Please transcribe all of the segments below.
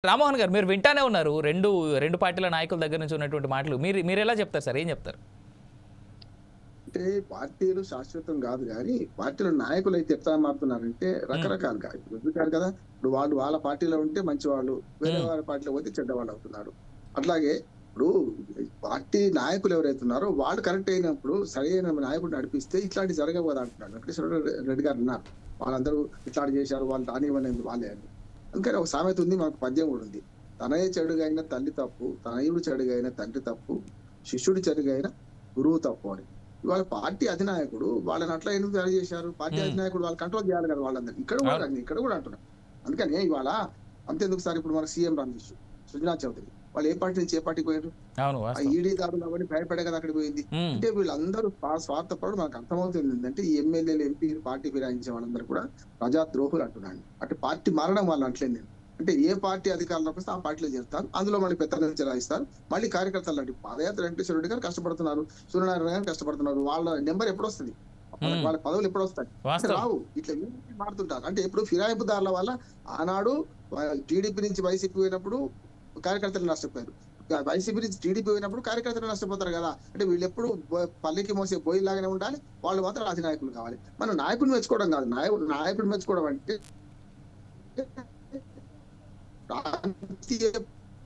రామ్మోహన్ గారు మీరు వింటానే ఉన్నారు. రెండు పార్టీల నాయకుల దగ్గర నుంచి ఉన్నటువంటి మాటలు. మీరు ఎలా చెప్తారు సార్? ఏం చెప్తారు? అంటే పార్టీలు శాశ్వతం కాదు గానీ, పార్టీల నాయకులైతే ఎట్లా మారుతున్నారంటే రకరకాలుగా. ఇప్పుడు చెప్పారు కదా! ఇప్పుడు వాళ్ళు వాళ్ళ పార్టీలో ఉంటే మంచివాళ్ళు, వేరే వాళ్ళ పార్టీలో పోతే చెడ్డవాళ్ళు అవుతున్నారు. అట్లాగే ఇప్పుడు పార్టీ నాయకులు ఎవరైతే ఉన్నారో వాళ్ళు కరెక్ట్ అయినప్పుడు సరైన నాయకుడిని నడిపిస్తే ఇట్లాంటివి జరగవు కదా అంటున్నాడు. వెంకటేశ్వర రెడ్డి గారు అన్నారు. వాళ్ళందరూ ఇట్లాంటి చేశారు, వాళ్ళు రానివ్వలేదు వాళ్ళే అని. అందుకని ఒక సామెత ఉంది, మనకు పద్యం కూడా ఉంది. తనయ చెడుగైన తల్లి తప్పు, తనయుడు చెడుగైన తండ్రి తప్పు, శిష్యుడు చెడుగైన గురువు తప్పు అని. ఇవాళ పార్టీ అధినాయకుడు వాళ్ళని అట్లా ఎందుకు తయారు చేశారు? పార్టీ అధినాయకుడు వాళ్ళు కంట్రోల్ చేయాలి కదా వాళ్ళందరూ. ఇక్కడ కూడా అంటున్నారు. అందుకని ఇవాళ అంతెందుకు సార్, ఇప్పుడు మన సీఎం రమేష్, సుజనా చౌదరి వాళ్ళు ఏ పార్టీ నుంచి ఏ పార్టీకి పోయారు? ఈడీ దాడులు అవన్నీ భయపడే కదా అక్కడికి పోయింది. అంటే వీళ్ళందరూ స్వార్థపరుడు. మనకు అర్థమవుతుంది ఏంటంటే ఈ ఎమ్మెల్యేలు ఎంపీలు పార్టీ ఫిరాయించే వాళ్ళందరూ కూడా ప్రజాద్రోహులు అంటున్నాను. అంటే పార్టీ మారడం వాళ్ళు అంటలేదు నేను. అంటే ఏ పార్టీ అధికారంలోకి వస్తే ఆ పార్టీలో చేస్తారు, అందులో మళ్ళీ పెత్తనం చెలాయిస్తారు. మళ్ళీ కార్యకర్తలు అంటే పాదయాత్ర వెంకటేశ్వర రెడ్డి గారు కష్టపడుతున్నారు, సూర్యనారాయణ గారు కష్టపడుతున్నారు. వాళ్ళ నెంబర్ ఎప్పుడు వస్తుంది? వాళ్ళ పదవులు ఎప్పుడు వస్తాయి? రావు. ఇట్లా మారుతుంటారు. అంటే ఇప్పుడు ఫిరాయింపుదారుల వల్ల ఆనాడు టీడీపీ నుంచి వైసీపీ పోయినప్పుడు కార్యకర్తలు నష్టపోయారు, వైసీపీ నుంచి టీడీపీ పోయినప్పుడు కార్యకర్తలు నష్టపోతారు కదా. అంటే వీళ్ళు ఎప్పుడు పల్లికి మోసే బోయి లాగానే ఉండాలి, వాళ్ళు మాత్రం అధినాయకులు కావాలి. మనం నాయకుడిని మెచ్చుకోవడం కాదు, నాయకుడిని మెచ్చుకోవడం అంటే ప్రాంతీయ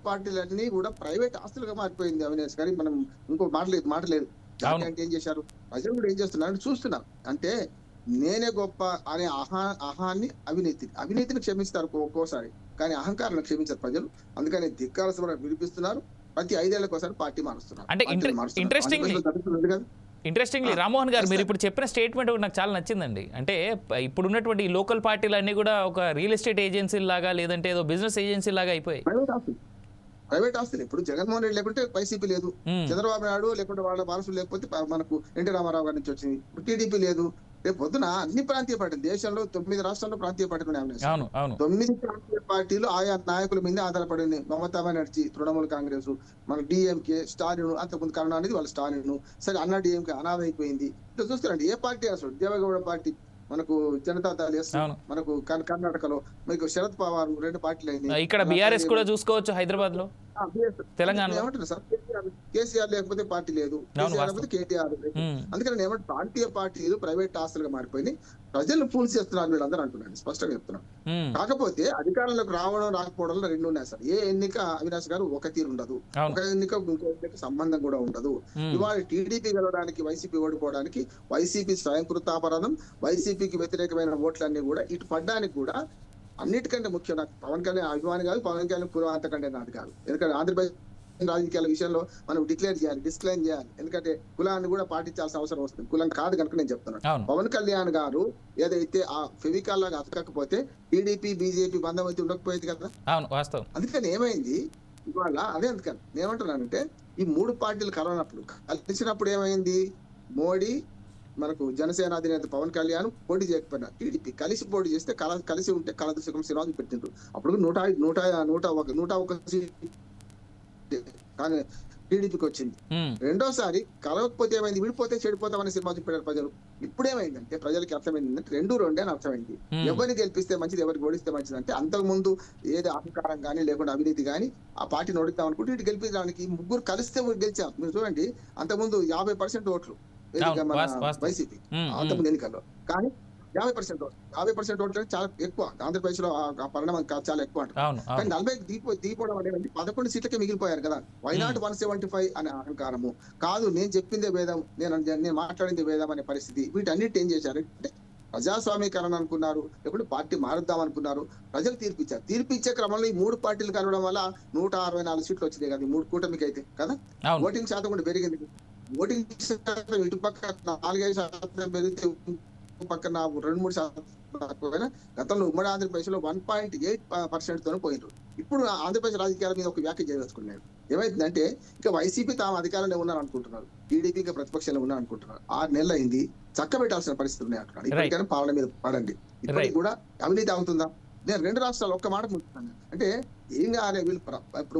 పార్టీలన్నీ కూడా ప్రైవేట్ ఆస్తులుగా మారిపోయింది అవినేష్ గారి. మనం ఇంకో మాటలేదు. అంటే ఏం చేశారు ప్రజలు కూడా ఏం చేస్తున్నారు చూస్తున్నారు. అంటే నేనే గొప్ప అనే అహాన్ని అవినీతిని క్షమిస్తారు ఒక్కోసారి, కానీ అహంకారాన్ని క్షమించారు ప్రజలు. అందుకని ధిక్కార సమరం వినిపిస్తున్నారు. ప్రతి 5 ఏళ్లకు ఒకసారి పార్టీ మారుస్తున్నారు. అంటే ఇంట్రెస్టింగ్లీ రామ్మోహన్ గారు, మీరు ఇప్పుడు చెప్పిన స్టేట్మెంట్ నాకు చాలా నచ్చిందండి. అంటే ఇప్పుడు ఉన్నటువంటి లోకల్ పార్టీలు అన్ని కూడా ఒక రియల్ ఎస్టేట్ ఏజెన్సీ లాగా, లేదంటే ఏదో బిజినెస్ ఏజెన్సీ లాగా అయిపోయాయి. ప్రైవేట్ ఆస్తులు. ఇప్పుడు జగన్మోహన్ రెడ్డి లేకుంటే వైసీపీ లేదు, చంద్రబాబు నాయుడు లేకుంటే వాళ్ళ వారసులు లేకపోతే మనకు ఎన్టీ రామారావు గారి నుంచి వచ్చింది. ఇప్పుడు టీడీపీ లేదు. రేపు పొద్దున అన్ని ప్రాంతీయ పార్టీలు, దేశంలో 9 రాష్ట్రాల్లో ప్రాంతీయ పార్టీలు ఉన్నాయి. 9 ప్రాంతీయ పార్టీలు ఆయా నాయకుల మీద ఆధారపడింది. మమతా బెనర్జీ, తృణమూల్ కాంగ్రెస్, మన డిఎంకే, స్టాలిన్, అంతకుముందు కరుణ అనేది వాళ్ళ స్టాలిన్. సరే అన్న డిఎంకే అనాథ అయిపోయింది. ఇట్లా చూస్తారండి ఏ పార్టీ అసలు. దేవేగౌడ పార్టీ, మనకు జనతాదళ్, మనకు కర్ణాటకలో మీకు శరద్ పవార్, 2 పార్టీలు అయినాయి. ఇక్కడ బీఆర్ఎస్ కూడా చూసుకోవచ్చు హైదరాబాద్ లో, తెలంగాణ. ఏమంటారు సార్, కేసీఆర్ లేకపోతే పార్టీ లేదు, కేసీఆర్ లేకపోతే కేటీఆర్ లేదు. అందుకని ఏమంటే ప్రాంతీయ పార్టీలు ప్రైవేట్ ఆస్తులుగా మారిపోయి ప్రజలను ఫూల్ చేస్తున్నారు వీళ్ళందరూ అంటున్నాను, స్పష్టంగా చెప్తున్నాను. కాకపోతే అధికారంలోకి రావడం రాకపోవడంలో 2 ఉన్నాయి సార్. ఏ ఎన్నిక అవినాష్ గారు ఒక తీరు ఉండదు, ఒక ఎన్నిక ఇంకో ఎన్నిక సంబంధం కూడా ఉండదు. ఇవాళ టీడీపీ గెలవడానికి, వైసీపీ ఓడిపోవడానికి వైసీపీ స్వయంకృతాపరాధం, వైసీపీకి వ్యతిరేకమైన ఓట్లన్నీ కూడా ఇటు పడ్డానికి కూడా అన్నిటికంటే ముఖ్యం నాకు పవన్ కళ్యాణ్ అభిమాని కాదు, పవన్ కళ్యాణ్ కులం అంతకంటే నాది కాదు. ఎందుకంటే ఆంధ్రప్రదేశ్ రాజకీయాల విషయంలో మనం డిస్క్లైమ్ చేయాలి. ఎందుకంటే కులాన్ని కూడా పాటించాల్సిన అవసరం వస్తుంది. కులం కాదు కనుక నేను చెప్తున్నాను. పవన్ కళ్యాణ్ గారు ఏదైతే ఆ ఫెవికాల్ లాగా అతకకపోతే టీడీపీ బీజేపీ బంధం అయితే ఉండకపోయేది కదా. అందుకని ఏమైంది ఇవాళ, అదే అందుకని నేనేమంటున్నానంటే ఈ 3 పార్టీలు కలవనప్పుడు కలిసినప్పుడు ఏమైంది, మోడీ, మనకు జనసేన అధినేత పవన్ కళ్యాణ్ పోటీ చేయకపోయినా టీడీపీ కలిసి పోటీ చేస్తే కలిసి ఉంటే కలదుశకం శ్రీరాజు పెట్టిండ్రు. అప్పుడు 101 సీట్ కానీ టీడీపీకి వచ్చింది. రెండోసారి కలవకపోతే ఏమైంది, విడిపోతే చెడిపోతామని సినిమా చూపెట్టారు ప్రజలు. ఇప్పుడు ఏమైందంటే ప్రజలకి అర్థమైందంటే 2 అని అర్థమైంది. ఎవరిని గెలిపిస్తే మంచిది, ఎవరికి ఓడిస్తే మంచిది అంటే అంతకు ముందు ఏదో అహంకారం కానీ లేకుండా అవినీతి కానీ ఆ పార్టీని ఓడిద్దాం అనుకుంటే ఇటు గెలిపించడానికి 3 కలిస్తే గెలిచాం. మీరు చూడండి, అంతకుముందు 50% ఓట్లు వైసీపీ అంతకుముందు ఎన్నికల్లో, కానీ 50% ఓట్లు చాలా ఎక్కువ. ఆంధ్రప్రదేశ్ లో ఆ పరిణామం చాలా ఎక్కువ అంటారు. కానీ 40 దీపోవడం అనేది 11 సీట్లకే మిగిలిపోయారు కదా. వైనాట్ 175 అనే అహంకారము కాదు, నేను చెప్పిందే వేదం, నేను మాట్లాడింది వేదం అనే పరిస్థితి. వీటన్నిటి ఏం చేశారంటే ప్రజాస్వామీకరణ అనుకున్నారు, లేకుంటే పార్టీ మారుద్దాం అనుకున్నారు. ప్రజలు తీర్పిచ్చారు. తీర్పిచ్చే క్రమంలో ఈ 3 పార్టీలు కలవడం వల్ల 164 సీట్లు వచ్చినాయి కదా. 3 కూటమికి అయితే కదా. ఓటింగ్ శాతం కూడా పెరిగింది. ఓటింగ్ శాతం ఇటు పక్క 4-5% పెరిగితే పక్కన 2-3% గతంలో ఉమ్మడి ఆంధ్రప్రదేశ్ లో 1.8% తోనే పోయినారు. ఇప్పుడు ఆంధ్రప్రదేశ్ రాజకీయాల మీద ఒక వ్యాఖ్య చేయదలుచుకున్నాడు. ఏమైందంటే ఇక వైసీపీ తాము అధికారంలో ఉన్నారు అనుకుంటున్నారు, టీడీపీ ఇంకా ప్రతిపక్షంలో ఉన్నారు అనుకుంటున్నారు. 6 నెలలు అయింది, చక్క పెట్టాల్సిన పరిస్థితి ఉన్నాయి అంటున్నారు. ఇప్పటికైనా పాలన మీద పడండి. ఇప్పటికి కూడా అవినీతి అవుతుందా? నేను 2 రాష్ట్రాలు ఒక్క మాట ముట్టున్నాను. అంటే ఏం కావాలి వీళ్ళు, ఇప్పుడు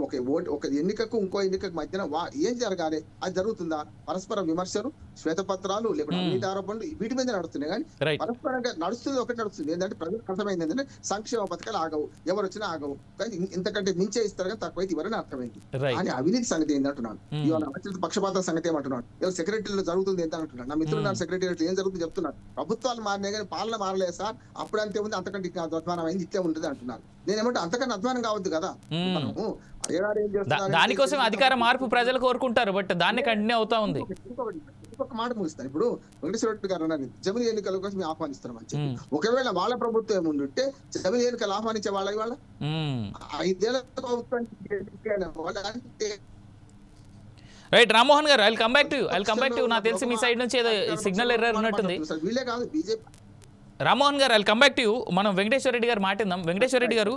ఒక ఎన్నికకు ఇంకో ఎన్నికకు మధ్యన ఏం జరగాలి, అది జరుగుతుందా? పరస్పర విమర్శలు, శ్వేతపత్రాలు లేకపోతే అవినీతి ఆరోపణలు వీటి మీద నడుస్తున్నాయి. కానీ పరస్పరంగా నడుస్తుంది ఒకటి నడుస్తుంది ఏంటంటే ప్రజలకు అర్థమైంది ఏంటంటే సంక్షేమ పథకాలు ఆగవు, ఎవరు వచ్చినా ఆగవు, కానీ ఇంతకంటే మించే ఇస్తారు కానీ తక్కువైతే ఇవన్నీ అర్థమైంది. కానీ అవినీతి సంగతి ఏంటి అంటున్నాను, ఇవాళ పక్షపాత సంగతి ఏమంటున్నాడు, ఇవాళ సెక్రటరీలో జరుగుతుంది ఎంత అంటున్నాడు. నా మిత్రులు నా సెక్రటరీ ఏం జరుగుతుంది చెప్తున్నారు, ప్రభుత్వాలు మారినాయి కానీ పాలన మారలేదు సార్, అప్పుడు అంతే ఉంది, అంతకంటే ఇంకా అధ్వానం అయింది, ఇట్లే ఉంటుంది అంటున్నారు. నేనేమంటే అంతకన్నా అధ్వానం కావద్దు కదా. మనము దానికోసం అధికార మార్పు ప్రజలు కోరుకుంటారు, బట్ దాన్ని కంటిన్యూ అవుతా ఉంది. ఇంకొక మాట ముగిస్తాను. ఇప్పుడు వెంకటేశ్వర రెడ్డి గారు అన్నారు జమిలీ ఎన్నికల కోసం మేము ఆహ్వానిస్తున్నాం అని చెప్పి. ఒకవేళ వాళ్ళ ప్రభుత్వం ఏముంటే జమిలీ ఎన్నికలు ఆహ్వానించే వాళ్ళ ఇవాళ 5 ఏళ్ల ప్రభుత్వానికి రైట్ రామ్మోహన్ గారు, ఐల్ కమ్ బ్యాక్ టు నాకు తెలిసి మీ సైడ్ నుంచి ఏదో సిగ్నల్ ఎర్రర్ ఉన్నట్టుంది. వీళ్ళే కాదు బీజేపీ. రామ్మోహన్ గారు, ఐల్ కమ్ బ్యాక్ టు మనం వెంకటేశ్వర రెడ్డి గారు మాట్లాడదాం. వెంకటేశ్వర రెడ్డి గారు,